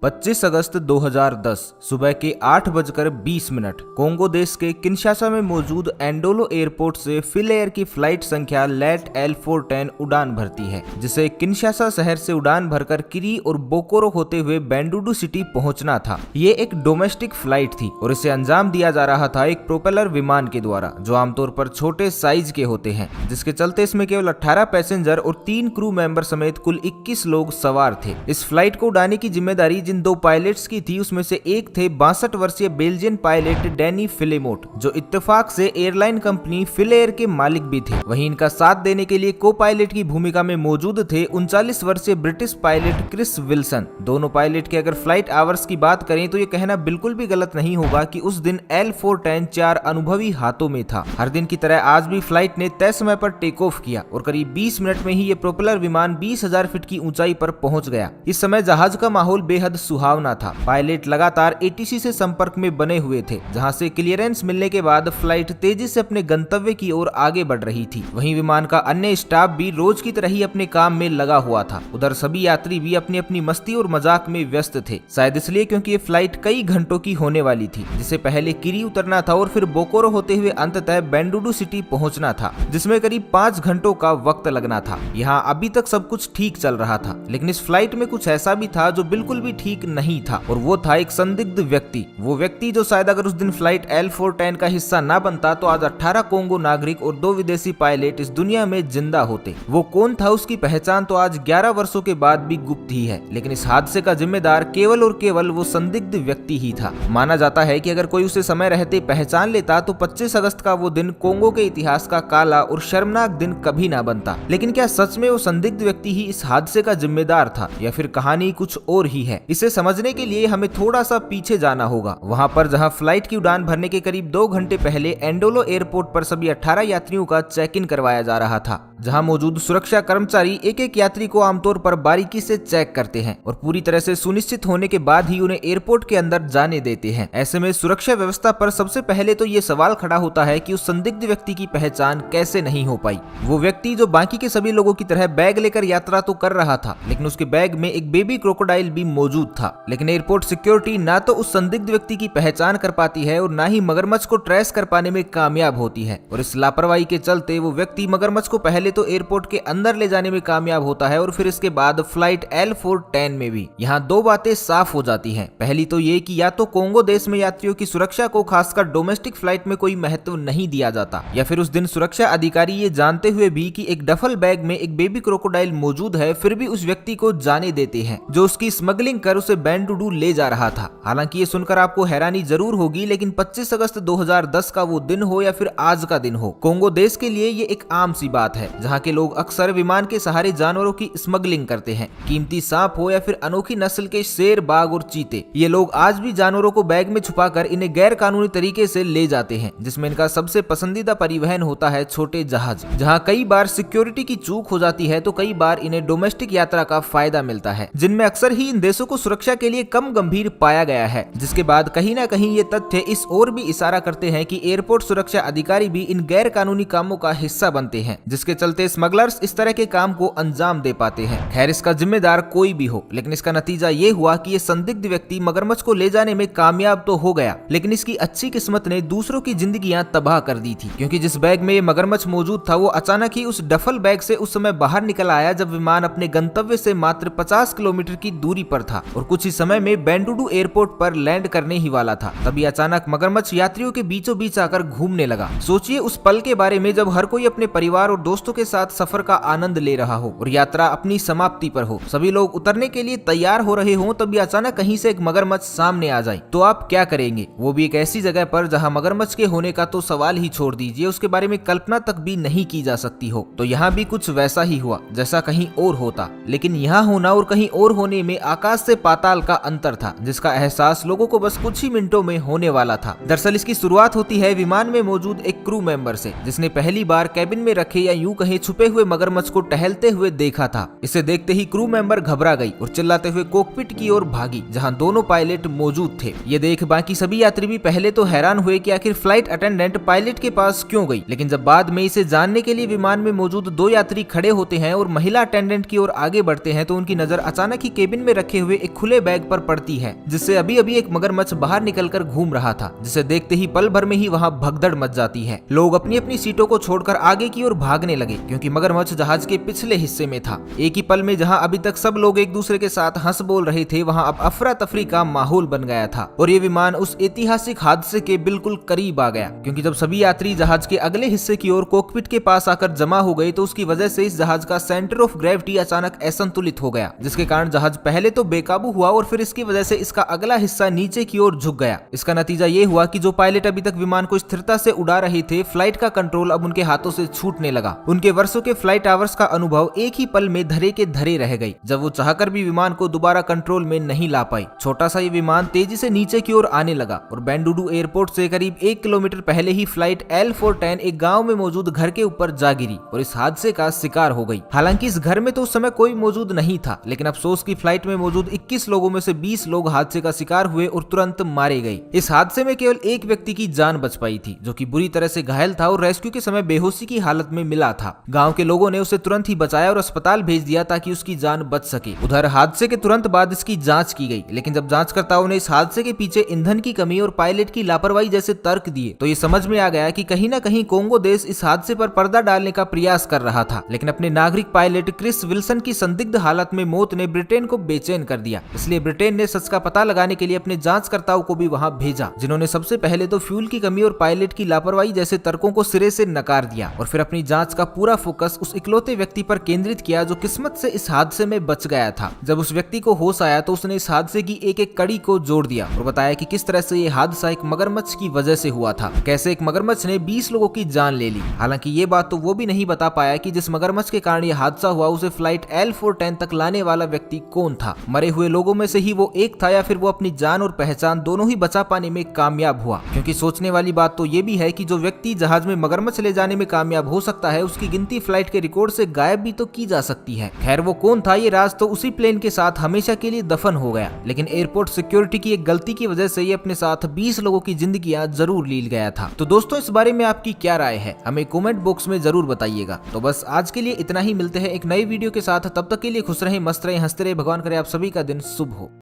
25 अगस्त 2010 सुबह के 8:20 कोंगो देश के किनशासा में मौजूद एंडोलो एयरपोर्ट से फिल एयर की फ्लाइट संख्या लेट L410 उड़ान भरती है, जिसे किनशासा शहर से उड़ान भरकर किरी और बोकोरो होते हुए बेंडुडू सिटी पहुंचना था। ये एक डोमेस्टिक फ्लाइट थी और इसे अंजाम दिया जा रहा था एक प्रोपेलर विमान के द्वारा, जो आमतौर पर छोटे साइज के होते हैं, जिसके चलते इसमें केवल 18 पैसेंजर और 3 क्रू मेंबर समेत कुल 21 लोग सवार थे। इस फ्लाइट को उड़ाने की जिम्मेदारी जिन 2 पायलट्स की थी, उसमें से एक थे 62 वर्षीय बेल्जियन पायलट डैनी फिलेमोट, जो इत्तेफाक से एयरलाइन कंपनी फिल एयर के मालिक भी थे। वहीं इनका साथ देने के लिए को पायलट की भूमिका में मौजूद थे 39 वर्षीय ब्रिटिश पायलट क्रिस विल्सन। दोनों पायलट के अगर फ्लाइट आवर्स की बात करें तो ये कहना बिल्कुल भी गलत नहीं होगा कि उस दिन L410 4 अनुभवी हाथों में था। हर दिन की तरह आज भी फ्लाइट ने तय समय पर टेक ऑफ किया और करीब 20 मिनट में ही ये प्रोपेलर विमान 20,000 फीट की ऊंचाई पर पहुंच गया। इस समय जहाज का माहौल बेहद सुहावना था। पायलट लगातार ATC से संपर्क में बने हुए थे, जहां से क्लियरेंस मिलने के बाद फ्लाइट तेजी से अपने गंतव्य की ओर आगे बढ़ रही थी। वहीं विमान का अन्य स्टाफ भी रोज की तरह ही अपने काम में लगा हुआ था। उधर सभी यात्री भी अपनी अपनी मस्ती और मजाक में व्यस्त थे, शायद इसलिए क्योंकि ये फ्लाइट कई घंटों की होने वाली थी, जिसे पहले किरी उतरना था और फिर बोकोरो होते हुए अंततः बेंडुडू सिटी पहुंचना था, जिसमें करीब 5 घंटों का वक्त लगना था। यहाँ अभी तक सब कुछ ठीक चल रहा था, लेकिन इस फ्लाइट में कुछ ऐसा भी था जो बिल्कुल भी ठीक नहीं था, और वो था एक संदिग्ध व्यक्ति। वो व्यक्ति जो शायद अगर उस दिन फ्लाइट L410 का हिस्सा ना बनता तो आज 18 कोंगो नागरिक और 2 विदेशी पायलट इस दुनिया में जिंदा होते। वो कौन था, उसकी पहचान तो आज 11 वर्षों के बाद भी गुप्त ही है, लेकिन इस हादसे का जिम्मेदार केवल और केवल वो संदिग्ध व्यक्ति ही था। माना जाता है कि अगर कोई उसे समय रहते पहचान लेता तो 25 अगस्त का वो दिन कोंगो के इतिहास का काला और शर्मनाक दिन कभी ना बनता। लेकिन क्या सच में वो संदिग्ध व्यक्ति ही इस हादसे का जिम्मेदार था, या फिर कहानी कुछ और ही है? इसे समझने के लिए हमें थोड़ा सा पीछे जाना होगा, वहां पर जहां फ्लाइट की उड़ान भरने के करीब 2 घंटे पहले एंडोलो एयरपोर्ट पर सभी 18 यात्रियों का चेक इन करवाया जा रहा था, जहां मौजूद सुरक्षा कर्मचारी एक एक यात्री को आमतौर पर बारीकी से चेक करते हैं और पूरी तरह से सुनिश्चित होने के बाद ही उन्हें एयरपोर्ट के अंदर जाने देते हैं। ऐसे में सुरक्षा व्यवस्था पर सबसे पहले तो ये सवाल खड़ा होता है कि उस संदिग्ध व्यक्ति की पहचान कैसे नहीं हो पाई। वो व्यक्ति जो बाकी के सभी लोगों की तरह बैग लेकर यात्रा तो कर रहा था, लेकिन उसके बैग में एक बेबी क्रोकोडाइल भी मौजूद था। लेकिन एयरपोर्ट सिक्योरिटी ना तो उस संदिग्ध व्यक्ति की पहचान कर पाती है और ना ही मगरमच्छ को ट्रेस कर पाने में कामयाब होती है, और इस लापरवाही के चलते वो व्यक्ति मगरमच्छ को पहले तो एयरपोर्ट के अंदर ले जाने में कामयाब होता है और फिर इसके बाद फ्लाइट L410 में भी। यहाँ 2 बातें साफ हो जाती हैं। पहली तो ये कि या तो कोंगो देश में यात्रियों की सुरक्षा को खासकर डोमेस्टिक फ्लाइट में कोई महत्व नहीं दिया जाता, या फिर उस दिन सुरक्षा अधिकारी ये जानते हुए भी कि एक डफल बैग में एक बेबी क्रोकोडाइल मौजूद है, फिर भी उस व्यक्ति को जाने देते हैं जो उसकी स्मगलिंग कर उसे बेंडुडू ले जा रहा था। हालांकि ये सुनकर आपको हैरानी जरूर होगी, लेकिन 25 अगस्त 2010 का वो दिन हो या फिर आज का दिन हो, कोंगो देश के लिए ये एक आम सी बात है, जहाँ के लोग अक्सर विमान के सहारे जानवरों की स्मगलिंग करते हैं। कीमती सांप हो या फिर अनोखी नस्ल के शेर, बाघ और चीते, ये लोग आज भी जानवरों को बैग में छुपाकर इन्हें गैर कानूनी तरीके से ले जाते हैं, जिसमें इनका सबसे पसंदीदा परिवहन होता है छोटे जहाज, जहां कई बार सिक्योरिटी की चूक हो जाती है तो कई बार इन्हें डोमेस्टिक यात्रा का फायदा मिलता है, जिनमें अक्सर ही इन देशों को सुरक्षा के लिए कम गंभीर पाया गया है। जिसके बाद कहीं ना कहीं ये तथ्य इस ओर भी इशारा करते हैं कि एयरपोर्ट सुरक्षा अधिकारी भी इन गैर कानूनी कामों का हिस्सा बनते हैं, जिसके चलते स्मगलर्स इस तरह के काम को अंजाम दे पाते हैं। खैर, इसका जिम्मेदार कोई भी हो, लेकिन इसका नतीजा ये हुआ कि ये संदिग्ध व्यक्ति मगरमच्छ को ले जाने में कामयाब तो हो गया, लेकिन इसकी अच्छी किस्मत ने दूसरों की जिंदगियां तबाह कर दी थी, क्योंकि जिस बैग में ये मगरमच्छ मौजूद था वो अचानक ही उस डफल बैग से उस समय बाहर निकल आया जब विमान अपने गंतव्य से मात्र 50 किलोमीटर की दूरी पर था और कुछ ही समय में बेंडुडू एयरपोर्ट पर लैंड करने ही वाला था। तभी अचानक मगरमच्छ यात्रियों के बीचों बीच आकर घूमने लगा। सोचिए उस पल के बारे में जब हर कोई अपने परिवार और दोस्तों के साथ सफर का आनंद ले रहा हो और यात्रा अपनी समाप्ति पर हो, सभी लोग उतरने के लिए तैयार हो रहे हो, तभी अचानक कहीं से एक मगरमच्छ सामने आ जाए तो आप क्या करेंगे? वो भी एक ऐसी जगह पर जहां मगरमच्छ के होने का तो सवाल ही छोड़ दीजिए, उसके बारे में कल्पना तक भी नहीं की जा सकती हो। तो यहाँ भी कुछ वैसा ही हुआ जैसा कहीं और होता, लेकिन यहाँ होना और कहीं और होने में आकाश से पाताल का अंतर था, जिसका एहसास लोगों को बस कुछ ही मिनटों में होने वाला था। दरअसल इसकी शुरुआत होती है विमान में मौजूद एक क्रू मेंबर से, जिसने पहली बार कैबिन में रखे या यूं कहीं छुपे हुए मगरमच्छ को टहलते हुए देखा था। इसे देखते ही क्रू मेंबर घबरा गई और चिल्लाते हुए कॉकपिट की ओर भागी, जहां दोनों पायलट मौजूद थे। ये देख बाकी सभी यात्री भी पहले तो हैरान हुए कि आखिर फ्लाइट अटेंडेंट पायलट के पास क्यों गई, लेकिन जब बाद में इसे जानने के लिए विमान में मौजूद 2 यात्री खड़े होते हैं और महिला अटेंडेंट की ओर आगे बढ़ते हैं तो उनकी नजर अचानक ही केबिन में रखे हुए एक एक खुले बैग पर पड़ती है, जिससे अभी अभी एक मगरमच्छ बाहर निकलकर घूम रहा था, जिसे देखते ही पल भर में ही वहाँ भगदड़ मच जाती है। लोग अपनी अपनी सीटों को छोड़कर आगे की ओर भागने लगे, क्योंकि मगरमच्छ जहाज के पिछले हिस्से में था। एक ही पल में जहाँ अभी तक सब लोग एक दूसरे के साथ हंस बोल रहे थे, वहाँ अब अफरा तफरी का माहौल बन गया था और ये विमान उस ऐतिहासिक हादसे के बिल्कुल करीब आ गया, क्योंकि जब सभी यात्री जहाज के अगले हिस्से की ओर कॉकपिट के पास आकर जमा हो गए तो उसकी वजह से इस जहाज का सेंटर ऑफ ग्रेविटी अचानक असंतुलित हो गया, जिसके कारण जहाज पहले तो बेकाबू हुआ और फिर इसकी वजह से इसका अगला हिस्सा नीचे की ओर झुक गया। इसका नतीजा ये हुआ कि जो पायलट अभी तक विमान को स्थिरता से उड़ा रहे थे, फ्लाइट का कंट्रोल अब उनके हाथों से छूटने लगा। उनके वर्षों के फ्लाइट आवर्स का अनुभव एक ही पल में धरे के धरे रह गई, जब वो चाहकर भी विमान को दोबारा कंट्रोल में नहीं ला पाई। छोटा सा ये विमान तेजी से नीचे की ओर आने लगा और बेंडुडू एयरपोर्ट से करीब 1 किलोमीटर पहले ही फ्लाइट L410 एक गांव में मौजूद घर के ऊपर जा गिरी और इस हादसे का शिकार हो गई। हालांकि इस घर में तो उस समय कोई मौजूद नहीं था, लेकिन अफसोस की फ्लाइट में मौजूद 21 लोगों में से 20 लोग हादसे का शिकार हुए और तुरंत मारे गए। इस हादसे में केवल एक व्यक्ति की जान बच पाई थी, जो कि बुरी तरह से घायल था और रेस्क्यू के समय बेहोशी की हालत में मिला था। गांव के लोगों ने उसे तुरंत ही बचाया और अस्पताल भेज दिया ताकि उसकी जान बच सके। उधर हादसे के तुरंत बाद इसकी जांच की गई, लेकिन जब जांचकर्ताओं ने इस हादसे के पीछे ईंधन की कमी और पायलट की लापरवाही जैसे तर्क दिए, तो ये समझ में आ गया कि कहीं न कहीं कोंगो देश इस हादसे पर पर्दा डालने का प्रयास कर रहा था। लेकिन अपने नागरिक पायलट क्रिस विल्सन की संदिग्ध हालत में मौत ने ब्रिटेन को बेचैन कर दिया। इसलिए ब्रिटेन ने सच का पता लगाने के लिए अपने जांचकर्ताओं को भी वहां भेजा, जिन्होंने सबसे पहले तो फ्यूल की कमी और पायलट की लापरवाही जैसे तर्कों को सिरे से नकार दिया और फिर अपनी जांच का पूरा फोकस उस इकलौते व्यक्ति पर केंद्रित किया जो किस्मत से इस हादसे में बच गया था। जब उस व्यक्ति को होश आया तो उसने इस हादसे की एक एक कड़ी को जोड़ दिया और बताया कि किस तरह से ये हादसा एक मगरमच्छ की वजह से हुआ था, कैसे एक मगरमच्छ ने 20 लोगों की जान ले ली। हालांकि ये बात तो वो भी नहीं बता पाया कि जिस मगरमच्छ के कारण ये हादसा हुआ उसे फ्लाइट L410 तक लाने वाला व्यक्ति कौन था। मरे हुए लोगों में से ही वो एक था या फिर वो अपनी जान और पहचान दोनों ही बचा पाने में कामयाब हुआ। क्योंकि सोचने वाली बात तो ये भी है कि जो व्यक्ति जहाज में मगरमच्छ ले जाने में कामयाब हो सकता है, उसकी गिनती फ्लाइट के रिकॉर्ड से गायब भी तो की जा सकती है। खैर वो कौन था, ये राज तो उसी प्लेन के साथ हमेशा के लिए दफन हो गया, लेकिन एयरपोर्ट सिक्योरिटी की एक गलती की वजह से ये अपने साथ 20 लोगों की जिंदगियां जरूर लील गया था। तो दोस्तों, इस बारे में आपकी क्या राय है, हमें कमेंट बॉक्स में जरूर बताइएगा। तो बस आज के लिए इतना ही, मिलते हैं एक नई वीडियो के साथ। तब तक के लिए खुश रहें, मस्त रहें, हंसते रहें। भगवान करे आप सभी का दिन शुभ हो।